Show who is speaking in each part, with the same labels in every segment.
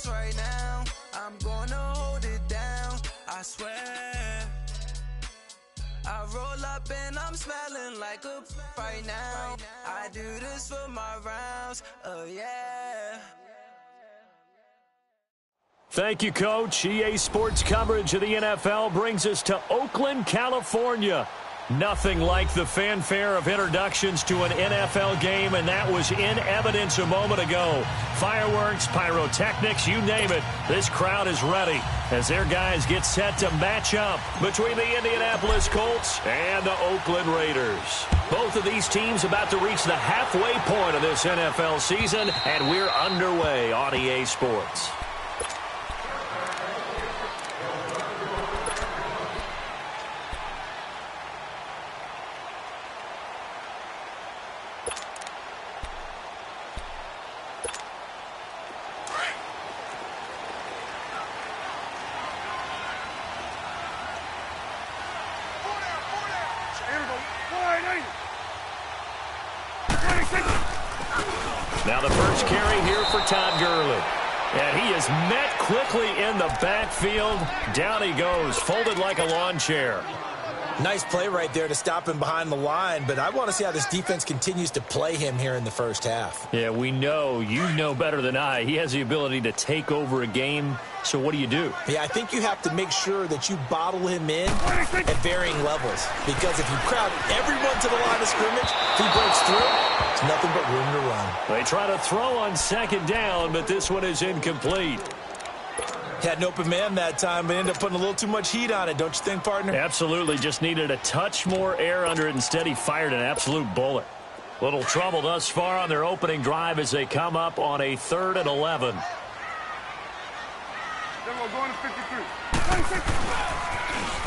Speaker 1: boss right now. I'm gonna hold it down, I swear. I roll up and I'm smelling like a right now. I do this for my rounds, oh yeah.
Speaker 2: Thank you, Coach. EA Sports coverage of the NFL brings us to Oakland, California. Nothing like the fanfare of introductions to an NFL game, and that was in evidence a moment ago. Fireworks, pyrotechnics, you name it. This crowd is ready as their guys get set to match up between the Indianapolis Colts and the Oakland Raiders. Both of these teams about to reach the halfway point of this NFL season, and we're underway on EA Sports. Now the first carry here for Todd Gurley. And he is met quickly in the backfield. Down he goes, folded like a lawn chair.
Speaker 3: Nice play right there to stop him behind the line, but I want to see how this defense continues to play him here in the first half.
Speaker 2: Yeah, we know, you know better than I, he has the ability to take over a game. So what do you do?
Speaker 3: Yeah, I think you have to make sure that you bottle him in at varying levels. Because if you crowd everyone to the line of scrimmage, if he breaks through, it's nothing but room to run.
Speaker 2: They try to throw on second down, but this one is incomplete.
Speaker 3: Had an open man that time, but ended up putting a little too much heat on it, don't you think, partner?
Speaker 2: Absolutely, just needed a touch more air under it. Instead, he fired an absolute bullet. Little trouble thus far on their opening drive as they come up on a 3rd and 11.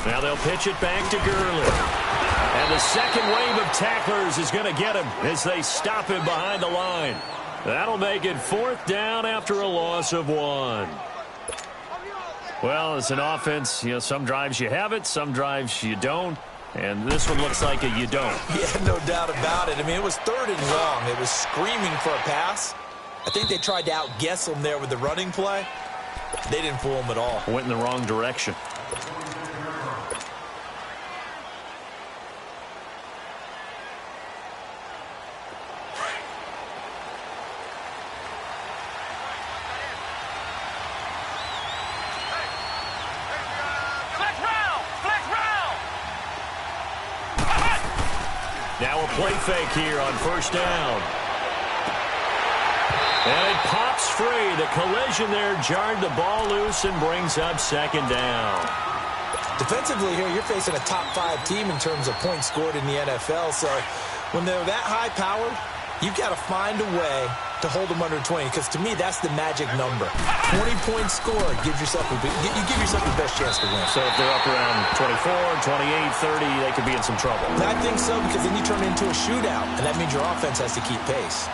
Speaker 2: Now they'll pitch it back to Gurley. And the second wave of tacklers is going to get him as they stop him behind the line. That'll make it 4th down after a loss of 1. Well, it's an offense, you know, some drives you have it, some drives you don't. And this one looks like a you don't.
Speaker 3: Yeah, no doubt about it. I mean, it was 3rd and long. It was screaming for a pass. I think they tried to outguess him there with the running play. They didn't fool him at all.
Speaker 2: Went in the wrong direction. Now a play fake here on 1st down. And it pops free. The collision there jarred the ball loose and brings up 2nd down.
Speaker 3: Defensively here, you're facing a top 5 team in terms of points scored in the NFL. So when they're that high-powered, you've got to find a way to hold them under 20, because to me, that's the magic number. 20 points scored gives yourself you give yourself the best chance to win.
Speaker 2: So if they're up around 24, 28, 30, they could be in some trouble.
Speaker 3: I think so, because then you turn it into a shootout, and that means your offense has to keep pace.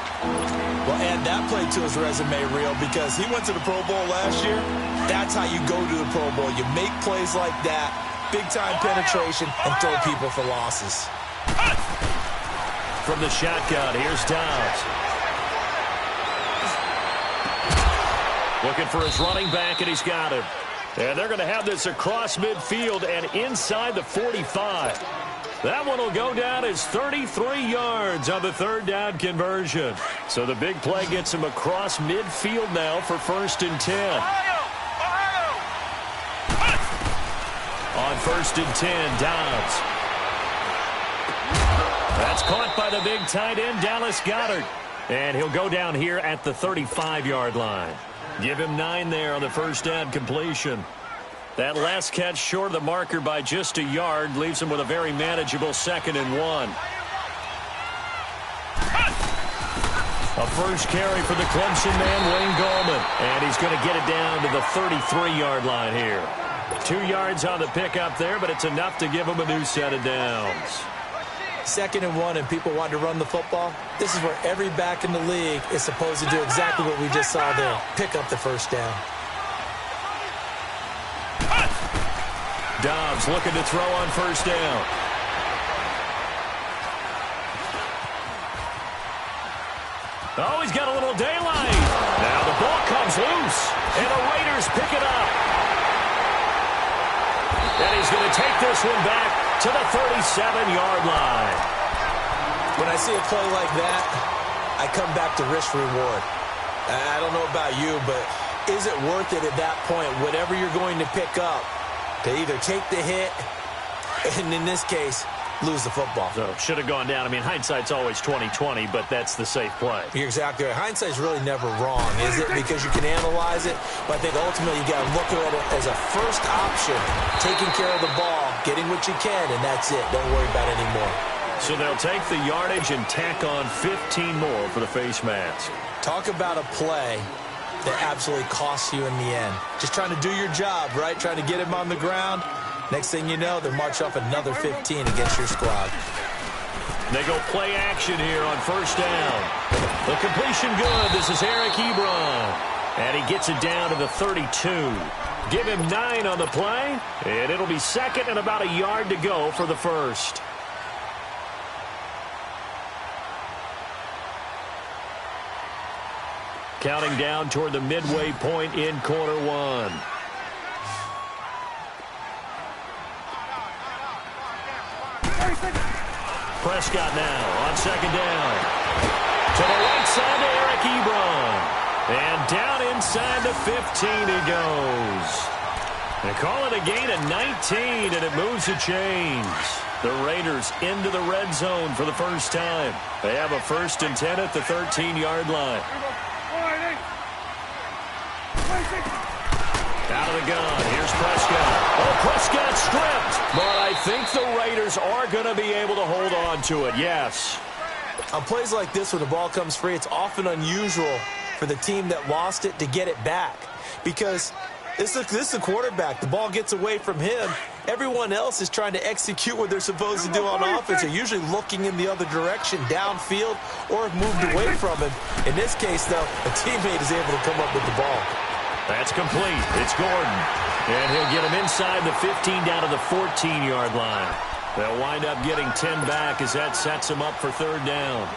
Speaker 3: Well, add that play to his resume reel, because he went to the Pro Bowl last year. That's how you go to the Pro Bowl. You make plays like that, big-time penetration, and throw people for losses.
Speaker 2: From the shotgun, here's Dobbs. Looking for his running back, and he's got him. And they're going to have this across midfield and inside the 45. That one will go down as 33 yards on the 3rd down conversion. So the big play gets him across midfield now for 1st and 10. On 1st and 10, Dobbs. That's caught by the big tight end, Dallas Goedert. And he'll go down here at the 35-yard line. Give him 9 there on the 1st down completion. That last catch short of the marker by just a yard leaves him with a very manageable 2nd and 1. A first carry for the Clemson man, Wayne Gallman. And he's going to get it down to the 33-yard line here. 2 yards on the pickup there, but it's enough to give him a new set of downs.
Speaker 3: 2nd and 1 and people want to run the football. This is where every back in the league is supposed to do exactly what we just saw there. Pick up the 1st down.
Speaker 2: Dobbs looking to throw on 1st down. Oh, he's got a little daylight. Now the ball comes loose, and the Raiders pick it up. And he's going to take this one back to the 37-yard line.
Speaker 3: When I see a play like that, I come back to risk reward. I don't know about you, but is it worth it at that point, whatever you're going to pick up, to either take the hit, and in this case, lose the football?
Speaker 2: So should have gone down. I mean, hindsight's always 20/20, but that's the safe play.
Speaker 3: You're exactly right. Hindsight's really never wrong, is it? Because you can analyze it, but I think ultimately you got to look at it as a first option, taking care of the ball, getting what you can, and that's it. Don't worry about it anymore.
Speaker 2: So they'll take the yardage and tack on 15 more for the face mask.
Speaker 3: Talk about a play that absolutely costs you in the end. Just trying to do your job, right? Trying to get him on the ground. Next thing you know, they march off another 15 against your squad.
Speaker 2: They go play action here on first down. The completion good. This is Eric Ebron. And he gets it down to the 32. Give him 9 on the play. And it'll be second and about a yard to go for the first. Counting down toward the midway point in quarter one. Prescott now on second down. To the right side to Eric Ebron. And down inside the 15 he goes. They call it a gain of 19, and it moves the chains. The Raiders into the red zone for the first time. They have a 1st and 10 at the 13-yard line. Out of the gun. Here's Prescott. Oh, Prescott stripped. But I think the Raiders are going to be able to hold on to it, yes.
Speaker 3: On plays like this, when the ball comes free, it's often unusual for the team that lost it to get it back. Because this is the quarterback. The ball gets away from him. Everyone else is trying to execute what they're supposed to do on offense. They're usually looking in the other direction, downfield, or have moved away from him. In this case, though, a teammate is able to come up with the ball.
Speaker 2: That's complete. It's Gordon. And he'll get him inside the 15 down to the 14-yard line. They'll wind up getting 10 back as that sets him up for third down.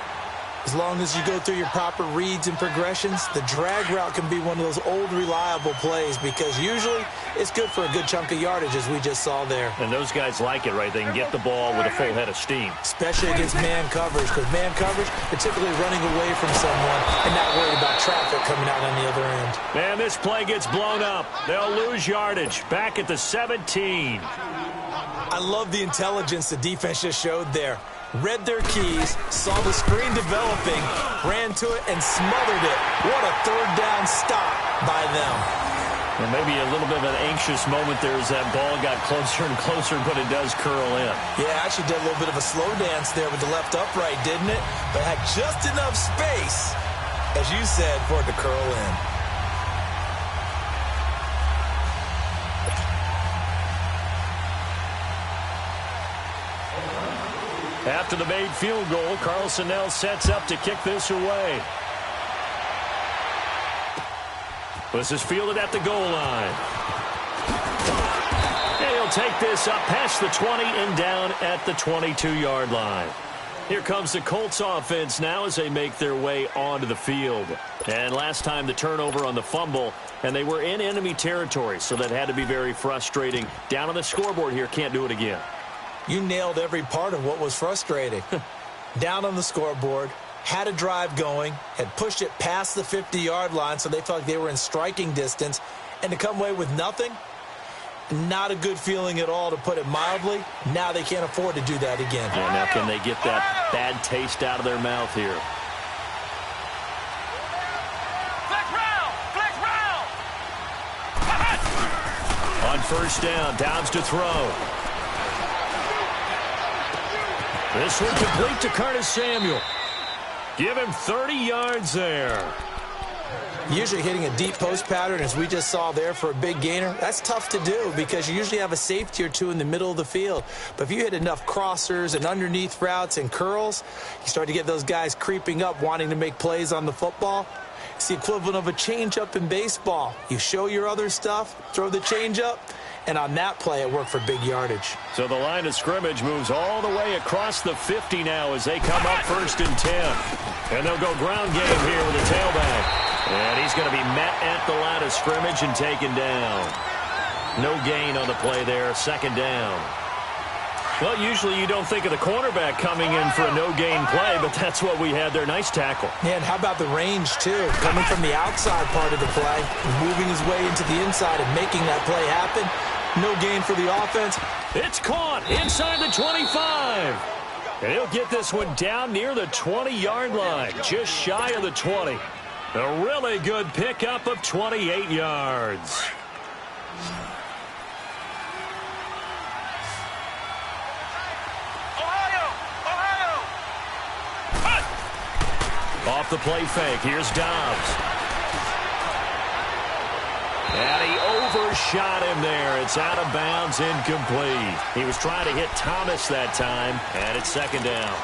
Speaker 3: As long as you go through your proper reads and progressions, the drag route can be one of those old reliable plays because usually it's good for a good chunk of yardage, as we just saw there.
Speaker 2: And those guys like it, right? They can get the ball with a full head of steam.
Speaker 3: Especially against man coverage, because man coverage, they're typically running away from someone and not worried about traffic coming out on the other end.
Speaker 2: And this play gets blown up. They'll lose yardage back at the 17.
Speaker 3: I love the intelligence the defense just showed there. Read their keys, saw the screen developing, ran to it, and smothered it. What a third down stop by them.
Speaker 2: And maybe a little bit of an anxious moment there as that ball got closer and closer, but it does curl in.
Speaker 3: Yeah, actually did a little bit of a slow dance there with the left upright, didn't it? But had just enough space, as you said, for it to curl in.
Speaker 2: After the made field goal, Carlson now sets up to kick this away. This is fielded at the goal line. And he'll take this up past the 20 and down at the 22-yard line. Here comes the Colts offense now as they make their way onto the field. And last time the turnover on the fumble, and they were in enemy territory, so that had to be very frustrating. Down on the scoreboard here, can't do it again.
Speaker 3: You nailed every part of what was frustrating. Down on the scoreboard, had a drive going, had pushed it past the 50-yard line so they felt like they were in striking distance, and to come away with nothing, not a good feeling at all, to put it mildly. Now they can't afford to do that again.
Speaker 2: Yeah, now can they get that bad taste out of their mouth here? On first down, Downs to throw. This one complete to Curtis Samuel. Give him 30 yards there.
Speaker 3: Usually hitting a deep post pattern, as we just saw there, for a big gainer, that's tough to do because you usually have a safety or two in the middle of the field. But if you hit enough crossers and underneath routes and curls, you start to get those guys creeping up wanting to make plays on the football. It's the equivalent of a changeup in baseball. You show your other stuff, throw the changeup, And on that play, it worked for big yardage.
Speaker 2: So the line of scrimmage moves all the way across the 50 now as they come up 1st and 10. And they'll go ground game here with a tailback. And he's going to be met at the line of scrimmage and taken down. No gain on the play there, 2nd down. Well, usually you don't think of the cornerback coming in for a no-gain play, but that's what we had there. Nice tackle.
Speaker 3: Yeah, and how about the range, too? Coming from the outside part of the play, moving his way into the inside and making that play happen. No gain for the offense.
Speaker 2: It's caught inside the 25. And he'll get this one down near the 20-yard line, just shy of the 20. A really good pickup of 28 yards. Off the play fake, here's Dobbs. And he overshot him there. It's out of bounds, incomplete. He was trying to hit Thomas that time, and it's 2nd down.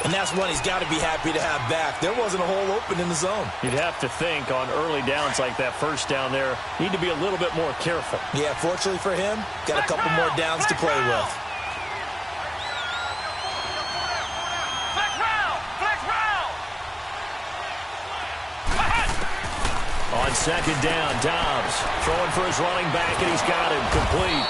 Speaker 3: And that's one he's got to be happy to have back. There wasn't a hole open in the zone.
Speaker 2: You'd have to think on early downs like that 1st down there, need to be a little bit more careful.
Speaker 3: Yeah, fortunately for him, got a couple more downs to play with.
Speaker 2: On 2nd down, Dobbs throwing for his running back, and he's got him complete.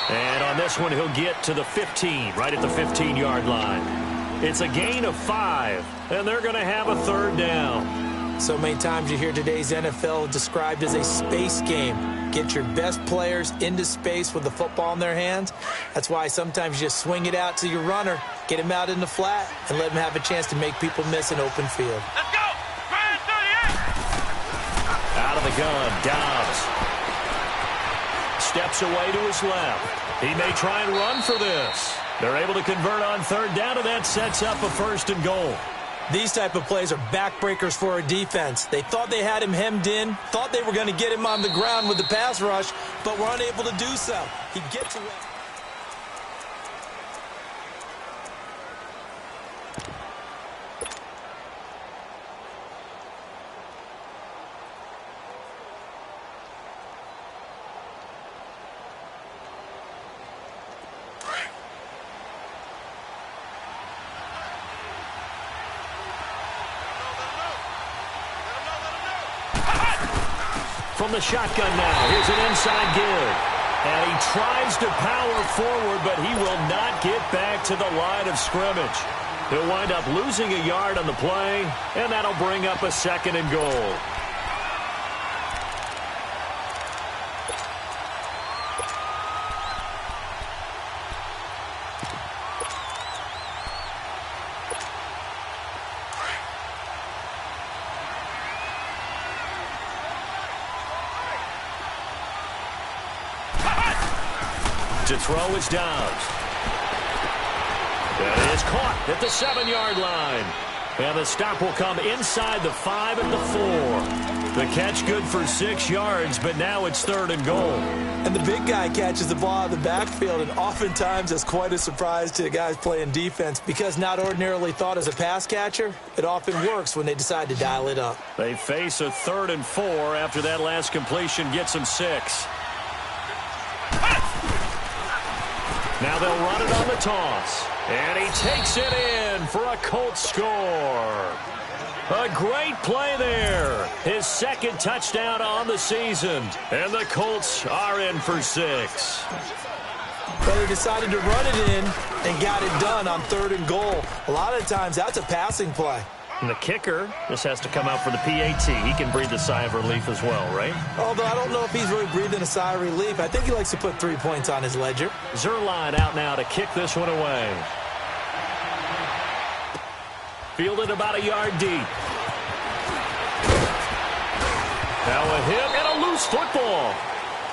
Speaker 2: And on this one, he'll get to the 15, right at the 15-yard line. It's a gain of 5, and they're going to have a 3rd down.
Speaker 3: So many times you hear today's NFL described as a space game. Get your best players into space with the football in their hands. That's why sometimes you just swing it out to your runner, get him out in the flat, and let him have a chance to make people miss an open field.
Speaker 4: Let's go! Grand 38!
Speaker 2: Out of the gun, Dobbs steps away to his left. He may try and run for this. They're able to convert on 3rd down, and that sets up a 1st and goal.
Speaker 3: These type of plays are backbreakers for a defense. They thought they had him hemmed in, thought they were going to get him on the ground with the pass rush, but were unable to do so. He gets away.
Speaker 2: From the shotgun now, here's an inside give. And he tries to power forward, but he will not get back to the line of scrimmage. He'll wind up losing a yard on the play, and that'll bring up a 2nd and goal. To throw is Dobbs. That is caught at the 7-yard line. And the stop will come inside the 5 at the 4. The catch good for 6 yards, but now it's 3rd and goal.
Speaker 3: And the big guy catches the ball out of the backfield, and oftentimes it's quite a surprise to the guys playing defense because not ordinarily thought as a pass catcher, it often works when they decide to dial it up.
Speaker 2: They face a 3rd and 4 after that last completion gets them 6. Now they'll run it on the toss. And he takes it in for a Colts score. A great play there. His 2nd touchdown on the season. And the Colts are in for 6.
Speaker 3: But they decided to run it in and got it done on 3rd and goal. A lot of times that's a passing play.
Speaker 2: And the kicker, this has to come out for the PAT. He can breathe a sigh of relief as well, right?
Speaker 3: Although I don't know if he's really breathing a sigh of relief. I think he likes to put 3 points on his ledger.
Speaker 2: Zerline out now to kick this one away. Fielded about a yard deep. Now a hit and a loose football.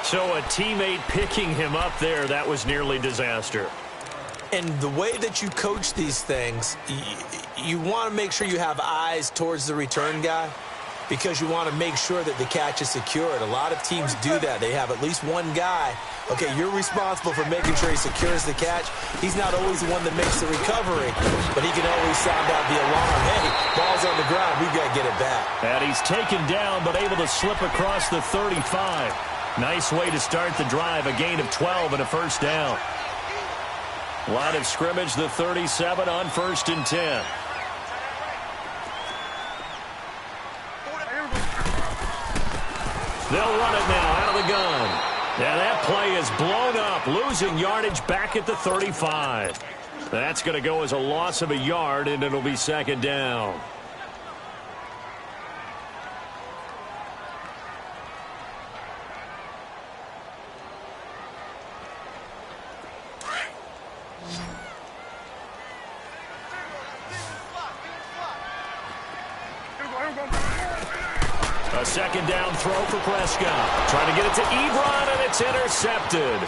Speaker 2: So a teammate picking him up there, that was nearly disaster.
Speaker 3: And the way that you coach these things, you want to make sure you have eyes towards the return guy because you want to make sure that the catch is secured. A lot of teams do that. They have at least one guy. Okay, you're responsible for making sure he secures the catch. He's not always the one that makes the recovery, but he can always sound out the alarm. Hey, ball's on the ground. We've got to get it back.
Speaker 2: And he's taken down but able to slip across the 35. Nice way to start the drive. A gain of 12 and a first down. Line of scrimmage, the 37 on 1st and 10. They'll run it now out of the gun. Yeah, that play is blown up, losing yardage back at the 35. That's going to go as a loss of a yard, and it'll be 2nd down. A 2nd down throw for Prescott. Trying to get it to Ebron, and it's intercepted.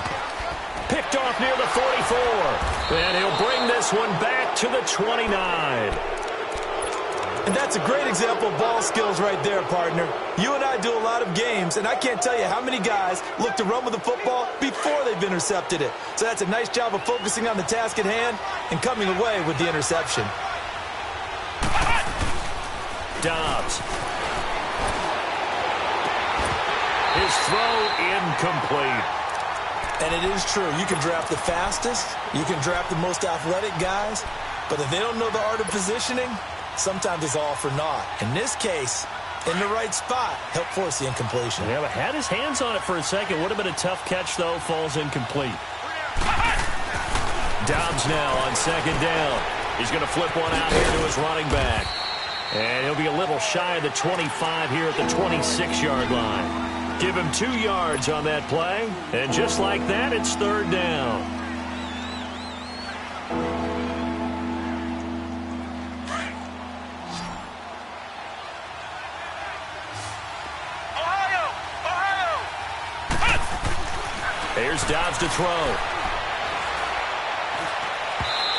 Speaker 2: Picked off near the 44. And he'll bring this one back to the 29.
Speaker 3: And that's a great example of ball skills right there, partner. You and I do a lot of games, and I can't tell you how many guys look to run with the football before they've intercepted it. So that's a nice job of focusing on the task at hand and coming away with the interception.
Speaker 2: Dobbs. His throw incomplete.
Speaker 3: And it is true. You can draft the fastest. You can draft the most athletic guys. But if they don't know the art of positioning, sometimes it's all for naught. In this case, in the right spot, help force the incompletion.
Speaker 2: Yeah, but had his hands on it for a second. Would have been a tough catch, though. Falls incomplete. Dobbs now on 2nd down. He's going to flip one out here to his running back. And he'll be a little shy of the 25 here at the 26-yard line. Give him 2 yards on that play. And just like that, it's 3rd down. Here's Dobbs to throw.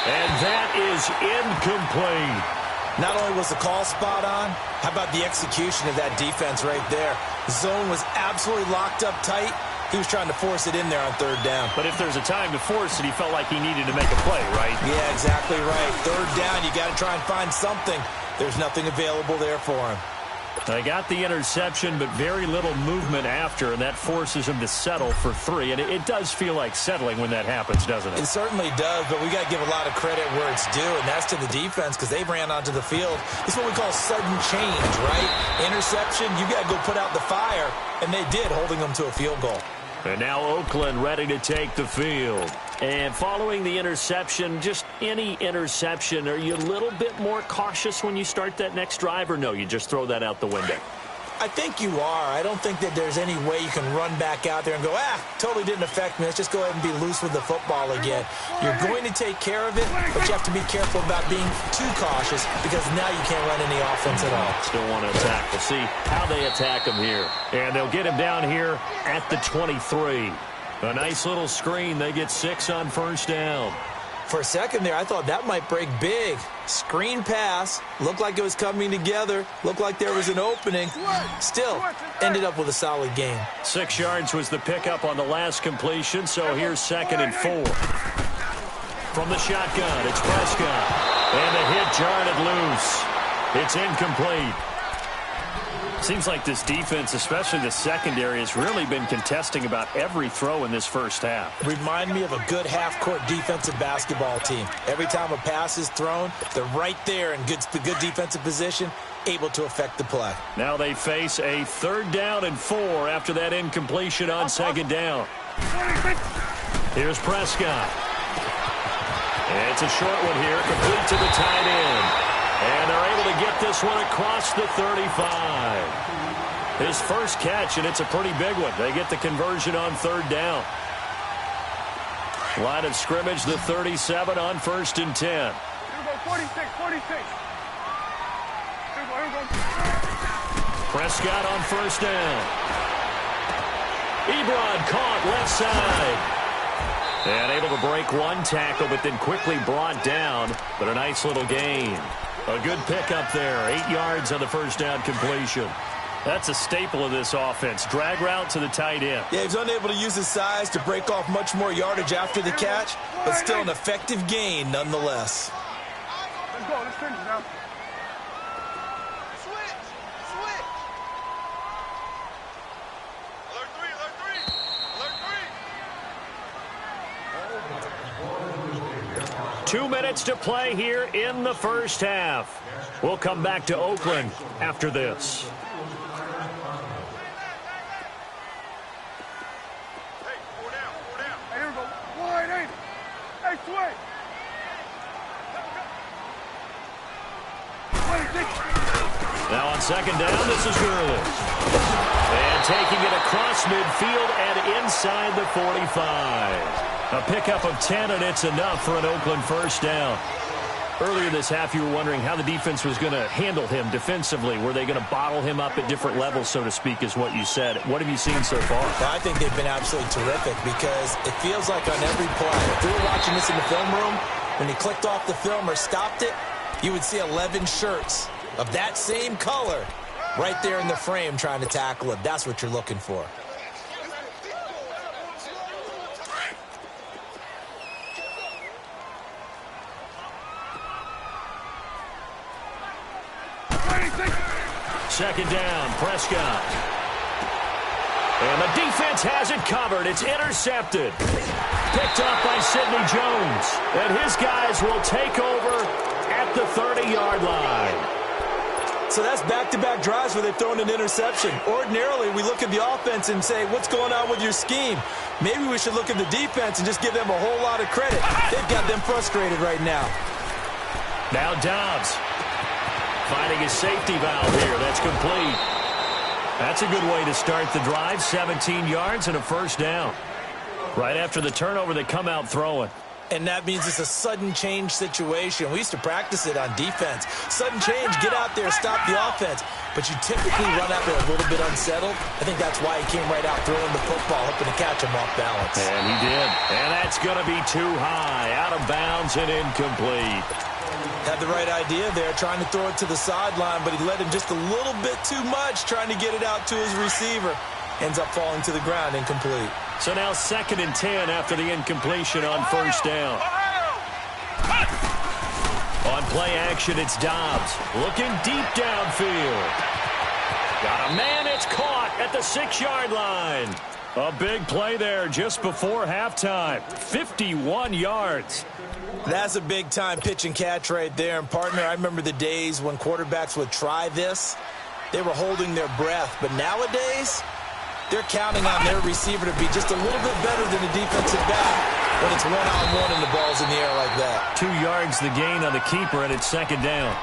Speaker 2: And that is incomplete.
Speaker 3: Not only was the call spot on, how about the execution of that defense right there? The zone was absolutely locked up tight. He was trying to force it in there on 3rd down.
Speaker 2: But if there's a time to force it, he felt like he needed to make a play, right?
Speaker 3: Yeah, exactly right. 3rd down, you got to try and find something. There's nothing available there for him.
Speaker 2: They got the interception, but very little movement after, and that forces him to settle for 3. And it does feel like settling when that happens, doesn't it?
Speaker 3: It certainly does, but we got to give a lot of credit where it's due, and that's to the defense because they ran onto the field. It's what we call sudden change, right? Interception, you got to go put out the fire, and they did, holding them to a field goal.
Speaker 2: And now Oakland ready to take the field. And following the interception, just any interception, are you a little bit more cautious when you start that next drive, or no, you just throw that out the window?
Speaker 3: I think you are. I don't think that there's any way you can run back out there and go, totally didn't affect me. Let's just go ahead and be loose with the football again. You're going to take care of it, but you have to be careful about being too cautious because now you can't run any offense at all.
Speaker 2: Still want to attack. We'll see how they attack him here. And they'll get him down here at the 23. A nice little screen. They get 6 on 1st down.
Speaker 3: For a second there, I thought that might break big. Screen pass. Looked like it was coming together. Looked like there was an opening. Still, ended up with a solid gain.
Speaker 2: 6 yards was the pickup on the last completion, so here's 2nd and 4. From the shotgun, it's Prescott. And the hit jarred it loose. It's incomplete. Seems like this defense, especially the secondary, has really been contesting about every throw in this first half.
Speaker 3: Remind me of a good half-court defensive basketball team. Every time a pass is thrown, they're right there in good defensive position, able to affect the play.
Speaker 2: Now they face a 3rd down and 4 after that incompletion on 2nd down. Here's Prescott. And it's a short one here, complete to the tight end. And they're able to get this one across the 35. His first catch, and it's a pretty big one. They get the conversion on 3rd down. Line of scrimmage, the 37 on 1st and 10.
Speaker 4: 46.
Speaker 2: Prescott on 1st down. Ebron caught left side. And able to break one tackle, but then quickly brought down. But a nice little gain. A good pickup there. 8 yards on the 1st down completion. That's a staple of this offense. Drag route to the tight end.
Speaker 3: Yeah, he's unable to use his size to break off much more yardage after the catch, but still an effective gain nonetheless.
Speaker 4: Let's go. Let's finish now. Switch. Alert 3.
Speaker 2: 2 minutes to play here in the first half. We'll come back to Oakland after this.
Speaker 4: Hey, 4 down, 4 down. Hey, here we go. Wide, ain't it? Hey, sway.
Speaker 2: Now on second down, this is Gurley. And taking it across midfield and inside the 45. A pickup of 10, and it's enough for an Oakland first down. Earlier this half, you were wondering how the defense was going to handle him defensively. Were they going to bottle him up at different levels, so to speak, is what you said. What have you seen so far?
Speaker 3: Well, I think they've been absolutely terrific because it feels like on every play, if we were watching this in the film room, when he clicked off the film or stopped it, you would see 11 shirts of that same color right there in the frame trying to tackle him. That's what you're looking for.
Speaker 2: Second down, Prescott. And the defense has it covered. It's intercepted. Picked off by Sidney Jones. And his guys will take over at the 30-yard line.
Speaker 3: So that's back-to-back drives where they've thrown an interception. Ordinarily, we look at the offense and say, what's going on with your scheme? Maybe we should look at the defense and just give them a whole lot of credit. They've got them frustrated right now.
Speaker 2: Now Dobbs finding his safety valve here. That's complete. That's a good way to start the drive. 17 yards and a first down. Right after the turnover, they come out throwing.
Speaker 3: And that means it's a sudden change situation. We used to practice it on defense. Sudden change, get out there, stop the offense. But you typically run out there a little bit unsettled. I think that's why he came right out throwing the football, hoping to catch him off balance.
Speaker 2: And he did. And that's going to be too high. Out of bounds and incomplete.
Speaker 3: Had the right idea there, trying to throw it to the sideline, but he let him just a little bit too much, trying to get it out to his receiver. Ends up falling to the ground, incomplete.
Speaker 2: So now 2nd and 10 after the incompletion on first down. On play action, it's Dobbs. Looking deep downfield. Got a man, it's caught at the 6-yard line. A big play there just before halftime. 51 yards.
Speaker 3: That's a big-time pitch and catch right there. And, partner, I remember the days when quarterbacks would try this. They were holding their breath. But nowadays, they're counting on their receiver to be just a little bit better than the defensive back when it's one-on-one and the ball's in the air like that.
Speaker 2: 2 yards the gain on the keeper, and it's 2nd down.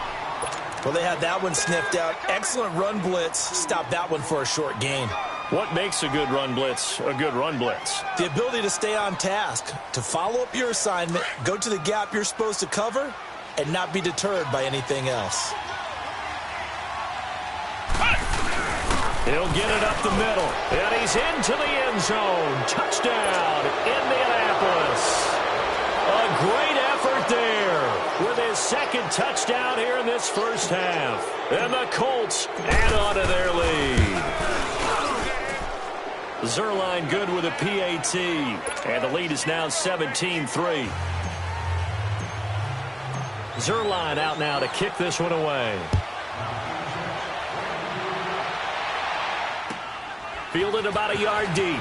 Speaker 3: Well, they had that one sniffed out. Excellent run blitz. Stopped that one for a short gain.
Speaker 2: What makes a good run blitz a good run blitz?
Speaker 3: The ability to stay on task, to follow up your assignment, go to the gap you're supposed to cover, and not be deterred by anything else.
Speaker 2: He'll get it up the middle, and he's into the end zone. Touchdown, Indianapolis. A great effort there with his 2nd touchdown here in this first half. And the Colts add on to their lead. Zerline good with a PAT, and the lead is now 17-3. Zerline out now to kick this one away. Fielded about a yard deep.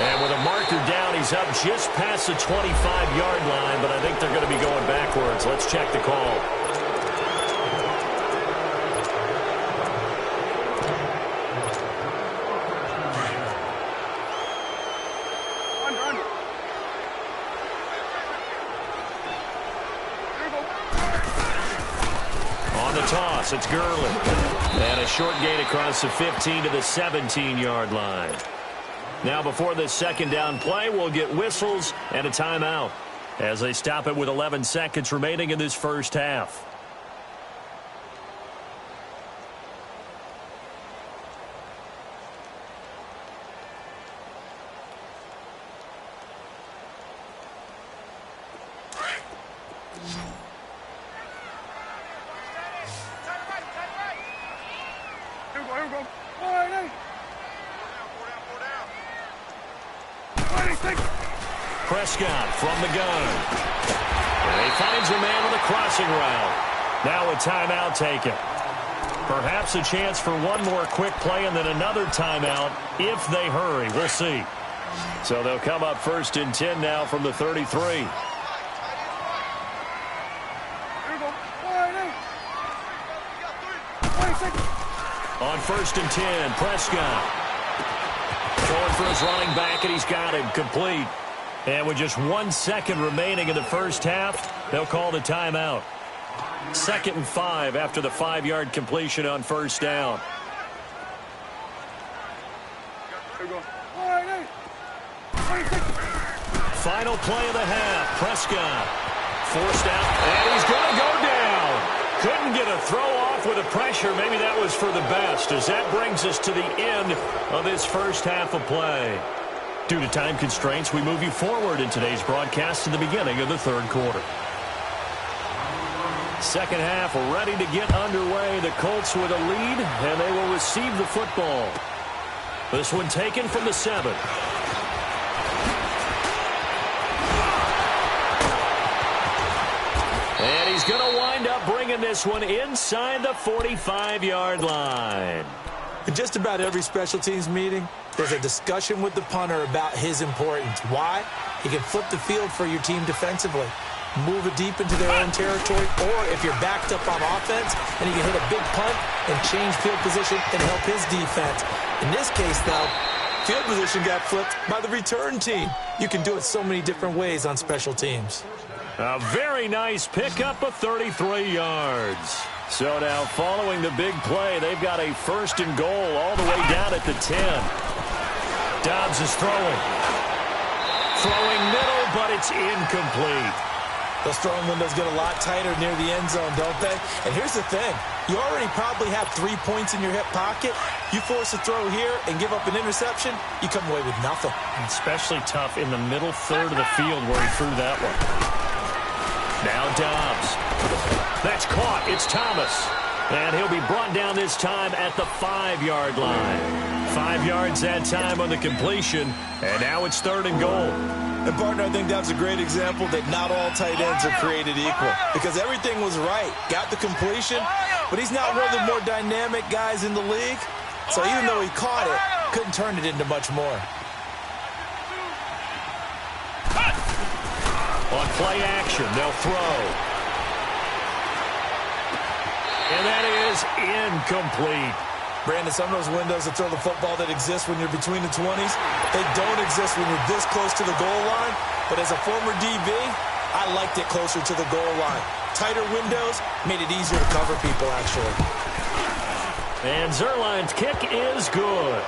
Speaker 2: And with a marker down, he's up just past the 25-yard line, but I think they're going to be going backwards. Let's check the call. Toss, it's Gurley. And a short gain across the 15 to the 17-yard line. Now before this 2nd down play, we'll get whistles and a timeout as they stop it with 11 seconds remaining in this first half. Prescott from the gun. And he finds a man with a crossing route. Now a timeout taken. Perhaps a chance for one more quick play and then another timeout if they hurry. We'll see. So they'll come up 1st and 10 now from the 33. On 1st and 10, Prescott going for his running back, and he's got him complete. And with just 1 second remaining in the first half, they'll call the timeout. 2nd and 5 after the 5-yard completion on 1st down. Final play of the half. Prescott forced out, and he's going to go down. Couldn't get a throw off with the pressure. Maybe that was for the best, as that brings us to the end of this first half of play. Due to time constraints, we move you forward in today's broadcast to the beginning of the 3rd quarter. Second half ready to get underway. The Colts with a lead, and they will receive the football. This one taken from the 7. And he's going to wind up bringing this one inside the 45-yard line.
Speaker 3: In just about every special teams meeting, there's a discussion with the punter about his importance. Why? He can flip the field for your team defensively, move it deep into their own territory, or if you're backed up on offense, then he can hit a big punt and change field position and help his defense. In this case, though, field position got flipped by the return team. You can do it so many different ways on special teams.
Speaker 2: A very nice pickup of 33 yards. So now following the big play, they've got a 1st and goal all the way down at the 10. Dobbs is throwing. Throwing middle, but it's incomplete.
Speaker 3: Those throwing windows get a lot tighter near the end zone, don't they? And here's the thing. You already probably have 3 points in your hip pocket. You force a throw here and give up an interception, you come away with nothing.
Speaker 2: Especially tough in the middle third of the field where he threw that one. Now Dobbs. That's caught. It's Thomas. And he'll be brought down this time at the 5-yard line. 5 yards that time on the completion. And now it's 3rd and goal.
Speaker 3: And, partner, I think that's a great example that not all tight ends are created equal. Because everything was right. Got the completion, but he's not one of the more dynamic guys in the league. So even though he caught it, couldn't turn it into much more.
Speaker 2: On play action, they'll throw. And that is incomplete.
Speaker 3: Brandon, some of those windows that throw the football that exist when you're between the 20s, they don't exist when you're this close to the goal line. But as a former DB, I liked it closer to the goal line. Tighter windows made it easier to cover people, actually.
Speaker 2: And Zuerlein's kick is good.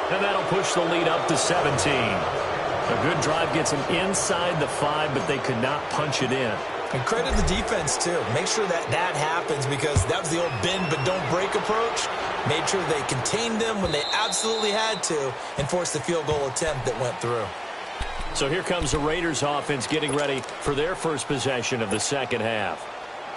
Speaker 2: And that'll push the lead up to 17. A good drive gets him inside the 5, but they could not punch it in.
Speaker 3: And credit the defense, too. Make sure that happens, because that was the old bend but don't break approach. Made sure they contained them when they absolutely had to and forced the field goal attempt that went through.
Speaker 2: So here comes the Raiders offense getting ready for their first possession of the second half.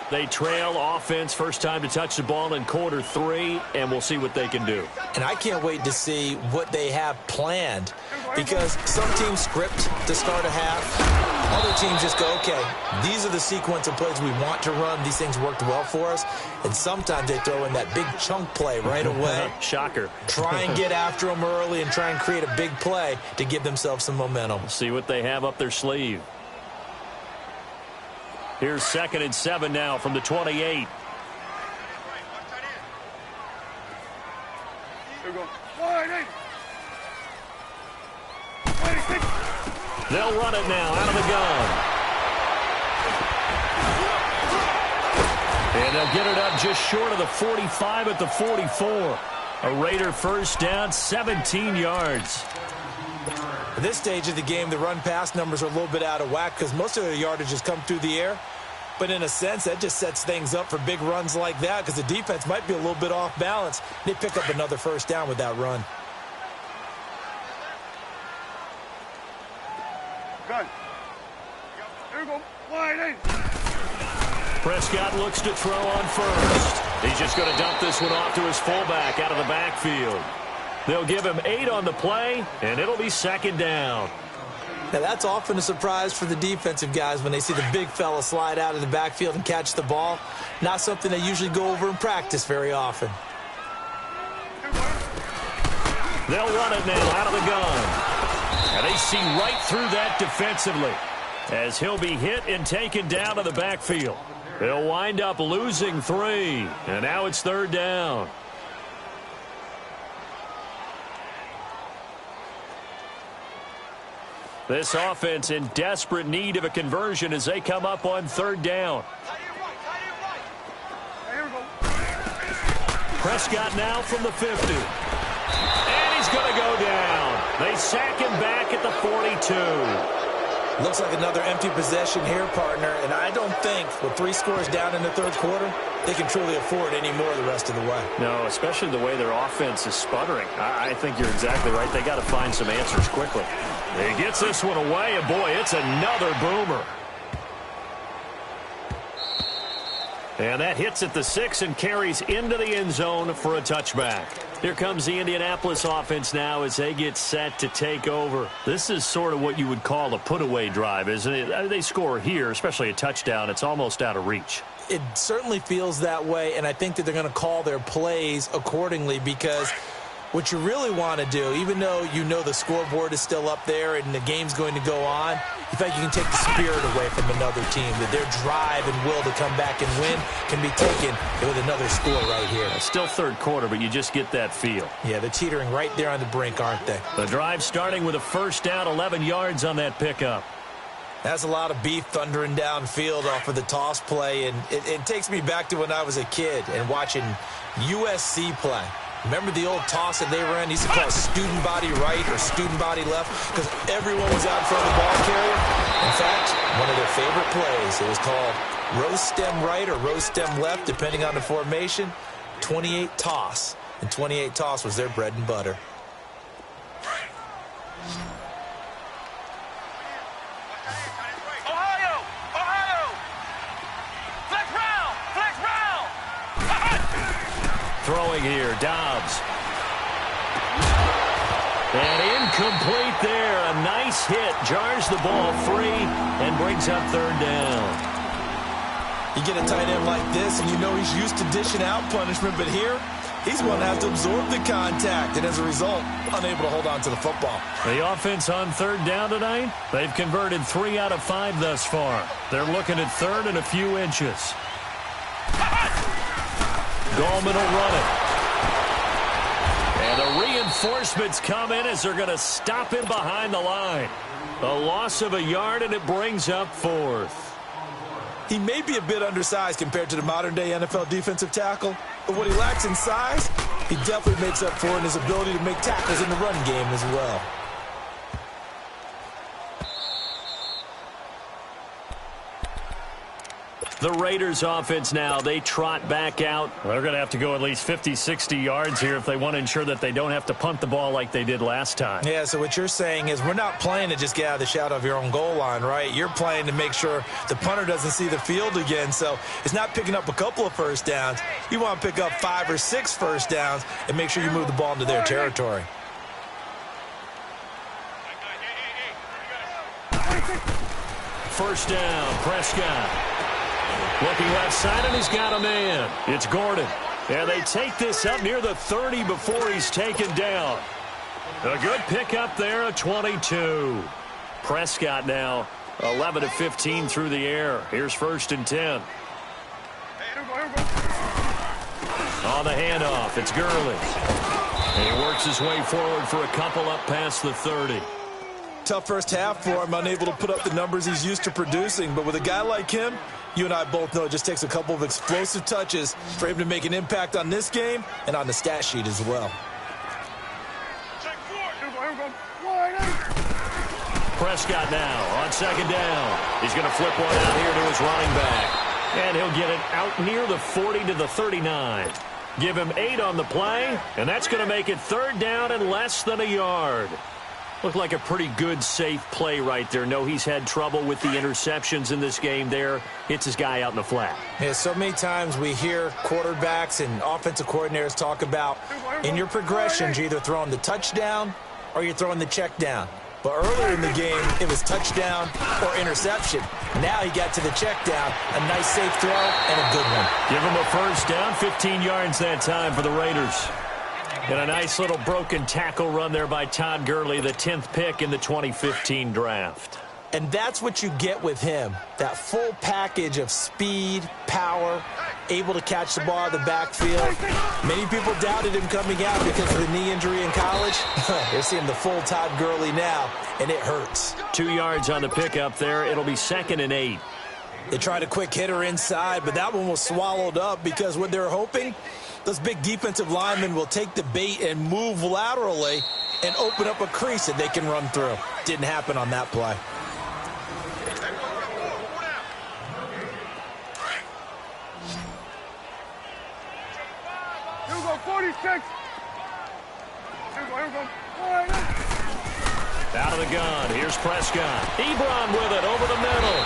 Speaker 2: They trail offense, first time to touch the ball in quarter 3, and we'll see what they can do.
Speaker 3: And I can't wait to see what they have planned, because some teams script to start a half. Other teams just go, okay, these are the sequence of plays we want to run. These things worked well for us. And sometimes they throw in that big chunk play right away.
Speaker 2: Shocker.
Speaker 3: Try and get after them early and try and create a big play to give themselves some momentum.
Speaker 2: See what they have up their sleeve. Here's 2nd and 7 now from the 28. They'll run it now out of the gun. And they'll get it up just short of the 45 at the 44. A Raider first down, 17 yards.
Speaker 3: At this stage of the game, the run-pass numbers are a little bit out of whack because most of their yardage has come through the air. But in a sense, that just sets things up for big runs like that because the defense might be a little bit off balance. They pick up another first down with that run.
Speaker 4: Good. Here we go. Wide eight.
Speaker 2: Prescott looks to throw on first. He's just going to dump this one off to his fullback out of the backfield. They'll give him 8 on the play, and it'll be 2nd down.
Speaker 3: Now, that's often a surprise for the defensive guys when they see the big fella slide out of the backfield and catch the ball. Not something they usually go over in practice very often.
Speaker 2: They'll run it now out of the gun. And they see right through that defensively as he'll be hit and taken down to the backfield. They'll wind up losing 3, and now it's 3rd down. This offense in desperate need of a conversion as they come up on 3rd down. Prescott now from the 50. And he's going to go down. They sack him back at the 42.
Speaker 3: Looks like another empty possession here, partner. And I don't think with 3 scores down in the 3rd quarter, they can truly afford any more the rest of the way.
Speaker 2: No, especially the way their offense is sputtering. I think you're exactly right. They got to find some answers quickly. He gets this one away, and boy, it's another boomer. And that hits at the 6 and carries into the end zone for a touchback. Here comes the Indianapolis offense now as they get set to take over. This is sort of what you would call a put-away drive, isn't it? They score here, especially a touchdown. It's almost out of reach.
Speaker 3: It certainly feels that way, and I think that they're going to call their plays accordingly because what you really want to do, even though you know the scoreboard is still up there and the game's going to go on, you think you can take the spirit away from another team, that their drive and will to come back and win can be taken with another score right here.
Speaker 2: It's still 3rd quarter, but you just get that feel.
Speaker 3: Yeah, they're teetering right there on the brink, aren't they?
Speaker 2: The drive starting with a 1st down, 11 yards on that pickup.
Speaker 3: That's a lot of beef thundering downfield off of the toss play, and it takes me back to when I was a kid and watching USC play. Remember the old toss that they ran? They used to call it student body right or student body left because everyone was out in front of the ball carrier. In fact, one of their favorite plays, it was called rose stem right or rose stem left, depending on the formation, 28 toss. And 28 toss was their bread and butter.
Speaker 2: Throwing here, Dobbs. And incomplete there. A nice hit. Jars the ball free and brings up 3rd down.
Speaker 3: You get a tight end like this, and you know he's used to dishing out punishment, but here, he's going to have to absorb the contact, and as a result, unable to hold on to the football.
Speaker 2: The offense on 3rd down tonight, they've converted 3 out of 5 thus far. They're looking at 3rd and a few inches. Gallman will run it. And the reinforcements come in as they're going to stop him behind the line. A loss of a yard, and it brings up 4th.
Speaker 3: He may be a bit undersized compared to the modern-day NFL defensive tackle, but what he lacks in size, he definitely makes up for in his ability to make tackles in the run game as well.
Speaker 2: The Raiders offense now, they trot back out. They're going to have to go at least 50, 60 yards here if they want to ensure that they don't have to punt the ball like they did last time.
Speaker 3: Yeah, so what you're saying is we're not playing to just get out of the shadow of your own goal line, right? You're playing to make sure the punter doesn't see the field again. So it's not picking up a couple of 1st downs. You want to pick up 5 or 6 1st downs and make sure you move the ball into their territory.
Speaker 2: First down, Prescott. Looking left side, and he's got a man. It's Gordon. And they take this up near the 30 before he's taken down. A good pickup there, a 22. Prescott now 11 of 15 through the air. Here's 1st and 10. On the handoff, it's Gurley. And he works his way forward for a couple up past the 30.
Speaker 3: Tough first half for him, unable to put up the numbers he's used to producing. But with a guy like him, you and I both know it just takes a couple of explosive touches for him to make an impact on this game and on the stat sheet as well.
Speaker 2: Prescott now on 2nd down. He's going to flip one out here to his running back. And he'll get it out near the 40 to the 39. Give him 8 on the play, and that's going to make it 3rd down and less than a yard. Looked like a pretty good, safe play right there. No, he's had trouble with the interceptions in this game there. Hits his guy out in the flat.
Speaker 3: Yeah, so many times we hear quarterbacks and offensive coordinators talk about in your progressions, you're either throwing the touchdown or you're throwing the check down. But earlier in the game, it was touchdown or interception. Now he got to the check down. A nice, safe throw and a good one.
Speaker 2: Give him a 1st down, 15 yards that time for the Raiders. And a nice little broken tackle run there by Todd Gurley, the 10th pick in the 2015 draft.
Speaker 3: And that's what you get with him, that full package of speed, power, able to catch the ball out of the backfield. Many people doubted him coming out because of the knee injury in college. They're seeing the full Todd Gurley now, and it hurts.
Speaker 2: 2 yards on the pickup there. It'll be 2nd and 8.
Speaker 3: They tried a quick hitter inside, but that one was swallowed up because what they're hoping, those big defensive linemen will take the bait and move laterally and open up a crease that they can run through. Didn't happen on that play.
Speaker 4: Here we go, 46. Here we go.
Speaker 2: Out of the gun. Here's Prescott. Ebron with it over the middle.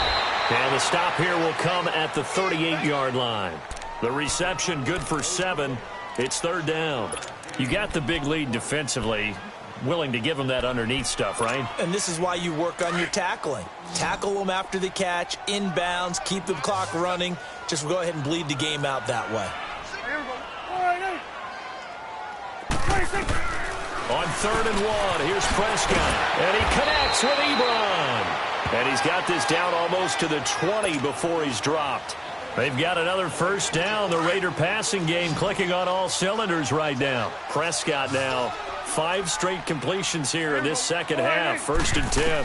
Speaker 2: And the stop here will come at the 38-yard line. The reception good for 7. It's 3rd down. You got the big lead defensively. Willing to give them that underneath stuff, right?
Speaker 3: And this is why you work on your tackling. Tackle them after the catch, inbounds, keep the clock running. Just go ahead and bleed the game out that way.
Speaker 4: Here we go. 26.
Speaker 2: On 3rd and 1, here's Prescott. And he connects with Ebron. And he's got this down almost to the 20 before he's dropped. They've got another first down. The Raider passing game clicking on all cylinders right now. Prescott now 5 straight completions here in this second half. 1st and 10.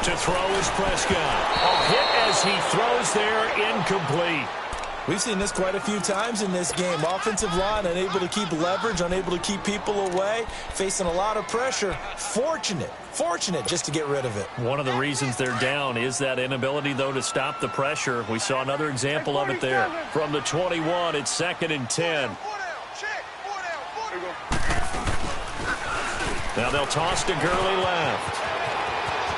Speaker 2: To throw is Prescott. A hit as he throws there, incomplete.
Speaker 3: We've seen this quite a few times in this game. Offensive line unable to keep leverage, unable to keep people away, facing a lot of pressure. Fortunate just to get rid of it.
Speaker 2: One of the reasons they're down is that inability, though, to stop the pressure. We saw another example of it there. From the 21, it's 2nd and 10. Now they'll toss to Gurley left.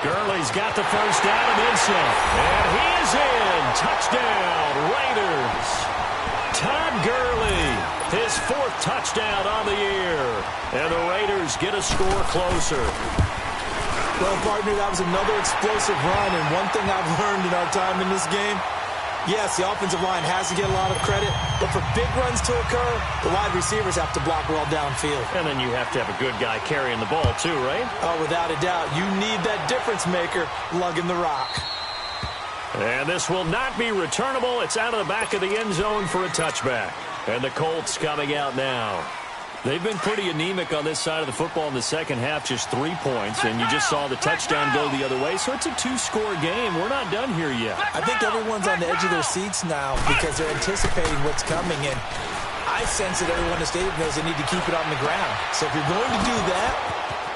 Speaker 2: Gurley's got the first down and then some. And he is in. Touchdown, Raiders. Todd Gurley, his 4th touchdown on the year. And the Raiders get a score closer.
Speaker 3: Well, partner, that was another explosive run. And one thing I've learned in our time in this game, yes, the offensive line has to get a lot of credit, but for big runs to occur, the wide receivers have to block well downfield.
Speaker 2: And then you have to have a good guy carrying the ball too, right?
Speaker 3: Oh, without a doubt. You need that difference maker lugging the rock.
Speaker 2: And this will not be returnable. It's out of the back of the end zone for a touchback. And the Colts coming out now. They've been pretty anemic on this side of the football in the second half, just 3 points, and you just saw the touchdown go the other way, so it's a 2-score game. We're not done here yet.
Speaker 3: I think everyone's on the edge of their seats now because they're anticipating what's coming, and I sense that everyone in the stadium knows they need to keep it on the ground. So if you're going to do that,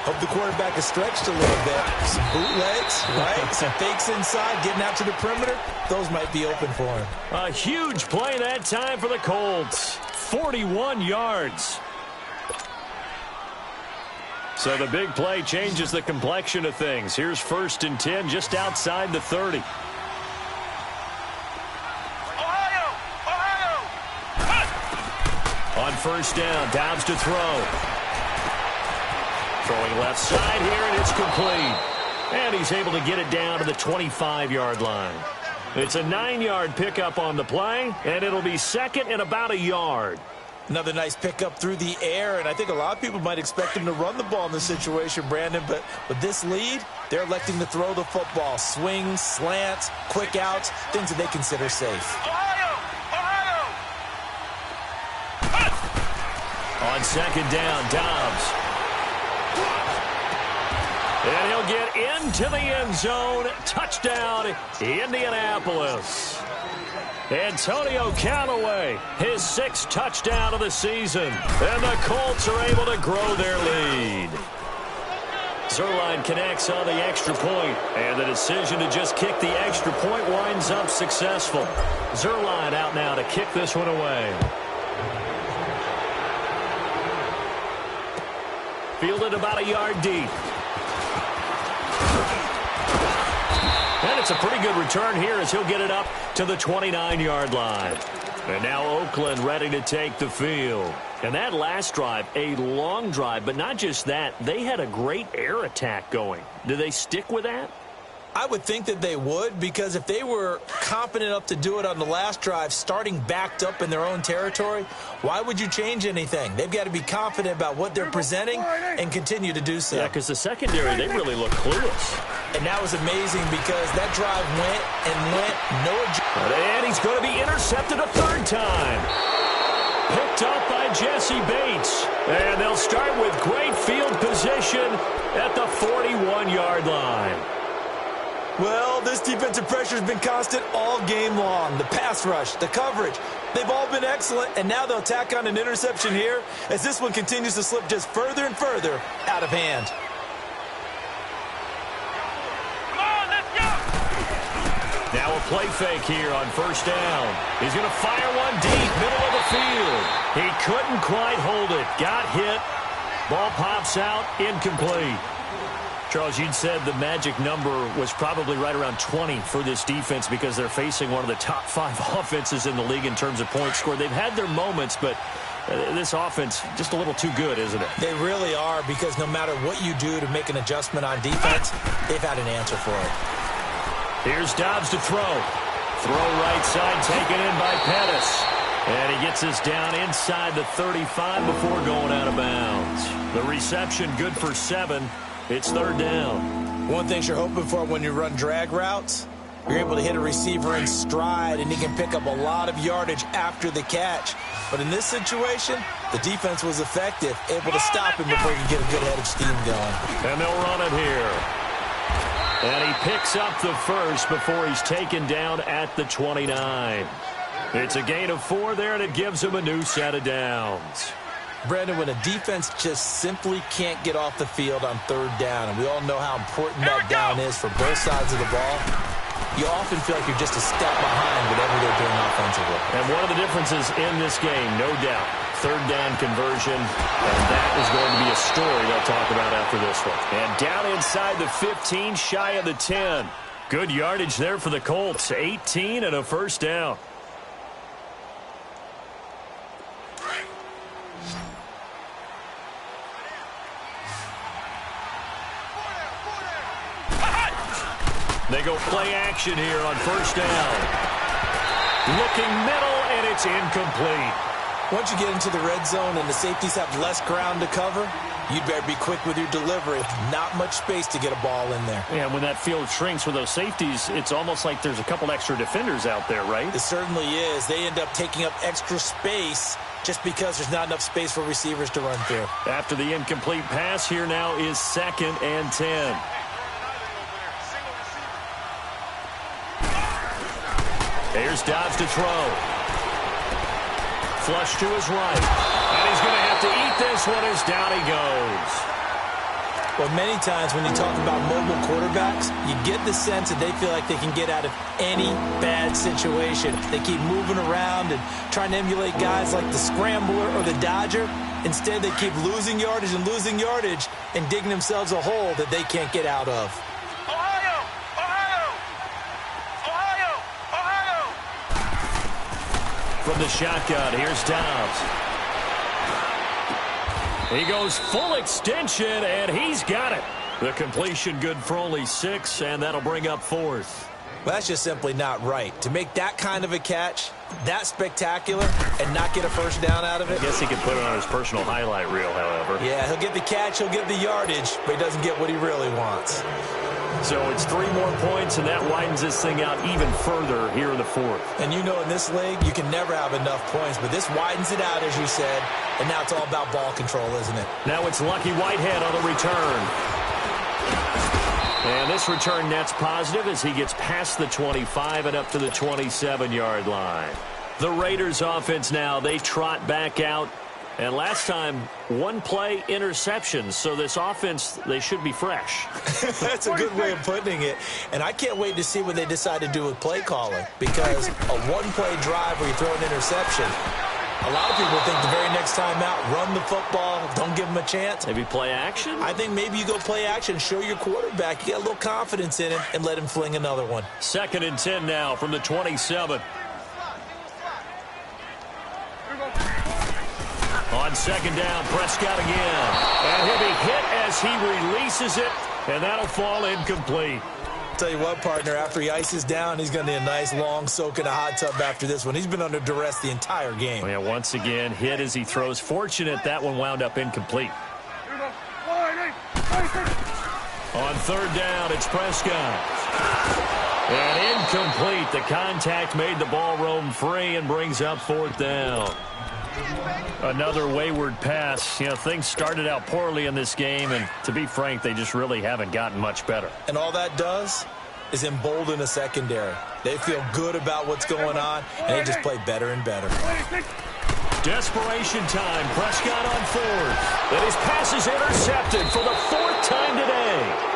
Speaker 3: hope the quarterback is stretched a little bit. Some bootlegs, right? Some fakes inside, getting out to the perimeter. Those might be open for him.
Speaker 2: A huge play that time for the Colts. 41 yards. So the big play changes the complexion of things. Here's 1st and 10 just outside the 30. On 1st down, Dobbs to throw. Throwing left side here, and it's complete. And he's able to get it down to the 25-yard line. It's a 9-yard pickup on the play, and it'll be 2nd and about a yard.
Speaker 3: Another nice pickup through the air, and I think a lot of people might expect him to run the ball in this situation, Brandon, but with this lead, they're electing to throw the football. Swings, slants, quick outs, things that they consider safe.
Speaker 2: On 2nd down, Dobbs. And he'll get into the end zone. Touchdown, Indianapolis. Antonio Callaway, his 6th touchdown of the season. And the Colts are able to grow their lead. Zuerlein connects on the extra point, and the decision to just kick the extra point winds up successful. Zuerlein out now to kick this one away. Fielded about a yard deep. And it's a pretty good return here as he'll get it up to the 29-yard line. And now Oakland ready to take the field. And that last drive, a long drive, but not just that. They had a great air attack going. Do they stick with that?
Speaker 3: I would think that they would, because if they were confident enough to do it on the last drive, starting backed up in their own territory, why would you change anything? They've got to be confident about what they're presenting and continue to do so.
Speaker 2: Yeah, because the secondary, they really look clueless.
Speaker 3: And that was amazing because that drive went and went.
Speaker 2: And he's going to be intercepted a third time. Picked up by Jesse Bates. And they'll start with great field position at the 41-yard line.
Speaker 3: Well, this defensive pressure has been constant all game long. The pass rush, the coverage, they've all been excellent, and now they'll tack on an interception here as this one continues to slip just further and further out of hand.
Speaker 4: Come on, let's go!
Speaker 2: Now a play fake here on first down. He's going to fire one deep, middle of the field. He couldn't quite hold it. Got hit. Ball pops out, incomplete. Charles, you'd said the magic number was probably right around 20 for this defense because they're facing one of the top 5 offenses in the league in terms of points scored. They've had their moments, but this offense just a little too good, isn't it?
Speaker 3: They really are, because no matter what you do to make an adjustment on defense, they've had an answer for it.
Speaker 2: Here's Dobbs to throw. Throw right side, taken in by Pettis. And he gets us down inside the 35 before going out of bounds. The reception good for 7. It's third down.
Speaker 3: One thing you're hoping for when you run drag routes, you're able to hit a receiver in stride, and he can pick up a lot of yardage after the catch. But in this situation, the defense was effective, able to stop him before he could get a good head of steam going.
Speaker 2: And they'll run it here. And he picks up the first before he's taken down at the 29. It's a gain of 4 there, and it gives him a new set of downs.
Speaker 3: Brandon, when a defense just simply can't get off the field on third down, and we all know how important that down is for both sides of the ball, you often feel like you're just a step behind whatever they're doing offensively.
Speaker 2: And one of the differences in this game, no doubt, third down conversion, and that is going to be a story they'll talk about after this one. And down inside the 15, shy of the 10. Good yardage there for the Colts, 18 and a first down. They go play action here on first down. Looking middle, and it's incomplete.
Speaker 3: Once you get into the red zone and the safeties have less ground to cover, you'd better be quick with your delivery. Not much space to get a ball in there.
Speaker 2: Yeah, when that field shrinks with those safeties, it's almost like there's a couple extra defenders out there, right?
Speaker 3: It certainly is. They end up taking up extra space just because there's not enough space for receivers to run through.
Speaker 2: After the incomplete pass, here now is 2nd and 10. Here's Dobbs to throw. Flush to his right. And he's going to have to eat this one as down he goes.
Speaker 3: Well, many times when you talk about mobile quarterbacks, you get the sense that they feel like they can get out of any bad situation. They keep moving around and trying to emulate guys like the Scrambler or the Dodger. Instead, they keep losing yardage and digging themselves a hole that they can't get out of.
Speaker 2: From the shotgun, here's Dobbs. He goes full extension, and he's got it. The completion good for only 6, and that'll bring up 4th.
Speaker 3: Well, that's just simply not right. To make that kind of a catch, that spectacular, and not get a first down out of it.
Speaker 2: I guess he could put it on his personal highlight reel, however.
Speaker 3: Yeah, he'll get the catch, he'll get the yardage, but he doesn't get what he really wants.
Speaker 2: So it's 3 more points, and that widens this thing out even further here in the 4th.
Speaker 3: And you know in this league, you can never have enough points, but this widens it out, as you said, and now it's all about ball control, isn't it?
Speaker 2: Now it's Lucky Whitehead on the return. And this return net's positive as he gets past the 25 and up to the 27-yard line. The Raiders offense now, they trot back out. And last time, 1 play interception. So this offense, they should be fresh.
Speaker 3: That's a good way of putting it. And I can't wait to see what they decide to do with play calling. Because a 1-play drive where you throw an interception, a lot of people think the very next time out, run the football, don't give them a chance.
Speaker 2: Maybe play action?
Speaker 3: I think maybe you go play action, show your quarterback, you get a little confidence in him, and let him fling another one.
Speaker 2: 2nd and 10 now from the 27. On 2nd down, Prescott again. And he'll be hit as he releases it, and that'll fall incomplete.
Speaker 3: Tell you what, partner, after he ices down, he's going to need a nice long soak in a hot tub after this one. He's been under duress the entire game.
Speaker 2: Yeah, once again, hit as he throws. Fortunate that one wound up incomplete. On third down, it's Prescott. And incomplete. The contact made the ball roam free and brings up fourth down. Another wayward pass. You know, things started out poorly in this game, and to be frank, they just really haven't gotten much better.
Speaker 3: And all that does is embolden a secondary. They feel good about what's going on, and they just play better and better.
Speaker 2: Desperation time. Prescott on fourth. And his pass is intercepted for the fourth time today.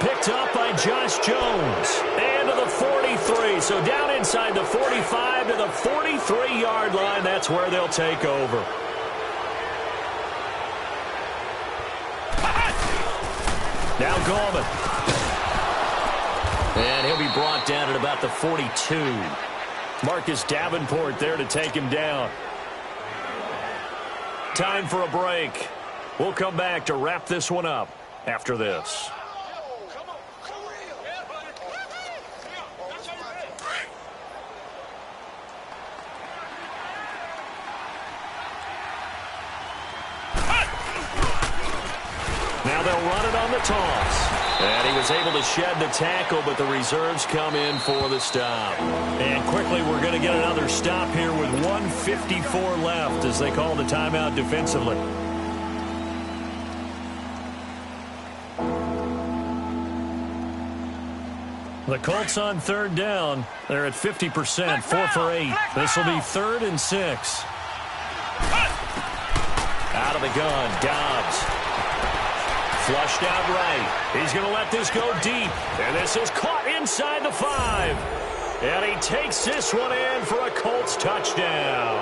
Speaker 2: Picked up by Josh Jones. And to the 43. So down inside the 45 to the 43-yard line. That's where they'll take over. Now Gallman. And he'll be brought down at about the 42. Marcus Davenport there to take him down. Time for a break. We'll come back to wrap this one up after this. Now they'll run it on the toss. And he was able to shed the tackle, but the reserves come in for the stop. And quickly, we're going to get another stop here with 1:54 left as they call the timeout defensively. The Colts on third down. They're at 50%, 4 for 8. This will be 3rd and 6. Out of the gun, Dobbs. Flushed out right. He's going to let this go deep. And this is caught inside the 5. And he takes this one in for a Colts touchdown.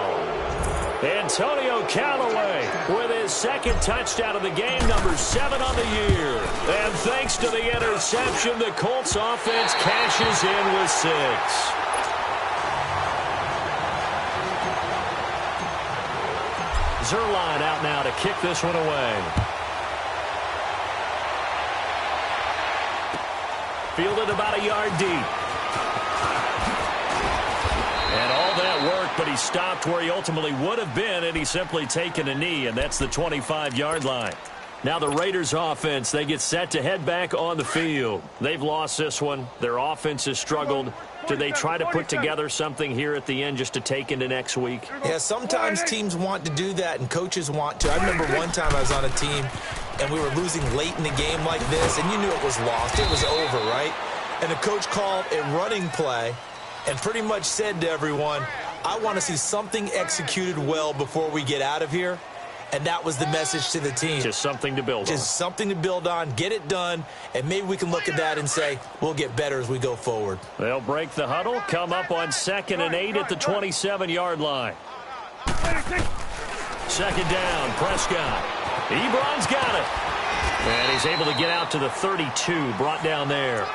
Speaker 2: Antonio Callaway with his 2nd touchdown of the game, number 7 on the year. And thanks to the interception, the Colts offense cashes in with 6. Zuerlein out now to kick this one away. Fielded about a yard deep. And all that work, but he stopped where he ultimately would have been, and he's simply taken a knee, and that's the 25-yard line. Now the Raiders offense, they get set to head back on the field. They've lost this one. Their offense has struggled. Do they try to put together something here at the end just to take into next week?
Speaker 3: Yeah, sometimes teams want to do that, and coaches want to. I remember one time I was on a team, and we were losing late in the game like this, and you knew it was lost. It was over, right? And the coach called a running play and pretty much said to everyone, I want to see something executed well before we get out of here. And that was the message to the team.
Speaker 2: Just something to build on.
Speaker 3: Just something to build on, get it done, and maybe we can look at that and say, we'll get better as we go forward.
Speaker 2: They'll break the huddle, come up on 2nd and 8 at the 27-yard line. 2nd down, Prescott. Ebron's got it. And he's able to get out to the 32, brought down there.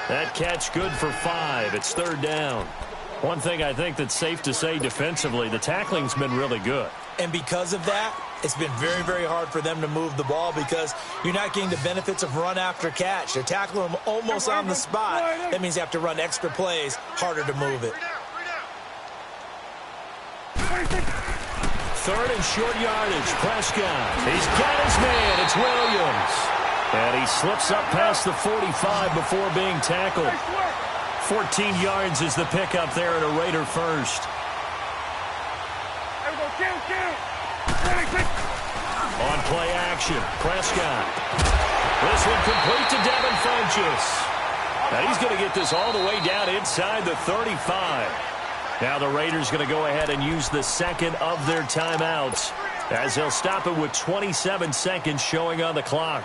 Speaker 2: That catch good for 5. It's 3rd down. One thing I think that's safe to say defensively, the tackling's been really good.
Speaker 3: And because of that, it's been very, very hard for them to move the ball because you're not getting the benefits of run after catch. They're tackling them almost on the spot. That means you have to run extra plays, harder to move it.
Speaker 2: 3rd and short yardage, Prescott. He's got his man. It's Williams. And he slips up past the 45 before being tackled. 14 yards is the pickup there at a Raider first. On play action, Prescott. This one complete to Devin Funchess. Now he's going to get this all the way down inside the 35. Now the Raiders going to go ahead and use the 2nd of their timeouts as they'll stop it with 27 seconds showing on the clock.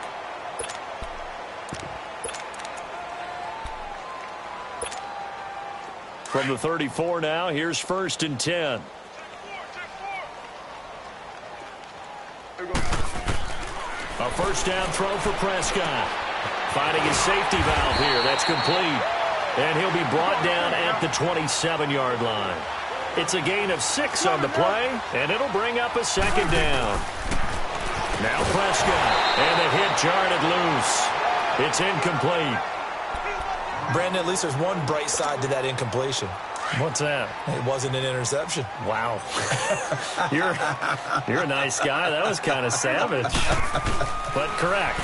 Speaker 2: From the 34 now, here's 1st and 10. A first down throw for Prescott. Finding his safety valve here. That's complete. And he'll be brought down at the 27-yard line. It's a gain of 6 on the play, and it'll bring up a 2nd down. Now Prescott, and the hit jarred it loose. It's incomplete.
Speaker 3: Brandon, at least there's one bright side to that incompletion.
Speaker 2: What's that?
Speaker 3: It wasn't an interception.
Speaker 2: Wow. You're a nice guy. That was kind of savage. But correct.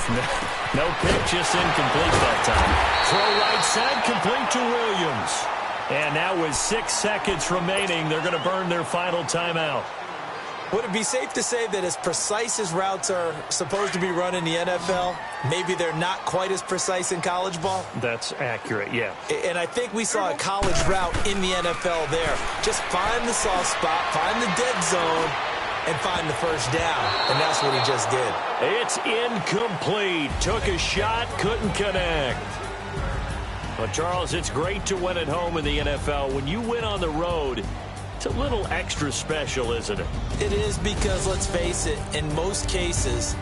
Speaker 2: No pick, just incomplete that time. Throw right side, complete to Williams. And now with 6 seconds remaining, they're going to burn their final timeout.
Speaker 3: Would it be safe to say that as precise as routes are supposed to be run in the NFL, maybe they're not quite as precise in college ball?
Speaker 2: That's accurate, yeah.
Speaker 3: And I think we saw a college route in the NFL there. Just find the soft spot, find the dead zone, and find the first down. And that's what he just did.
Speaker 2: It's incomplete. Took a shot, couldn't connect. Well, Charles, it's great to win at home in the NFL. When you win on the road, it's a little extra special, isn't it?
Speaker 3: It is because, let's face it, in most cases,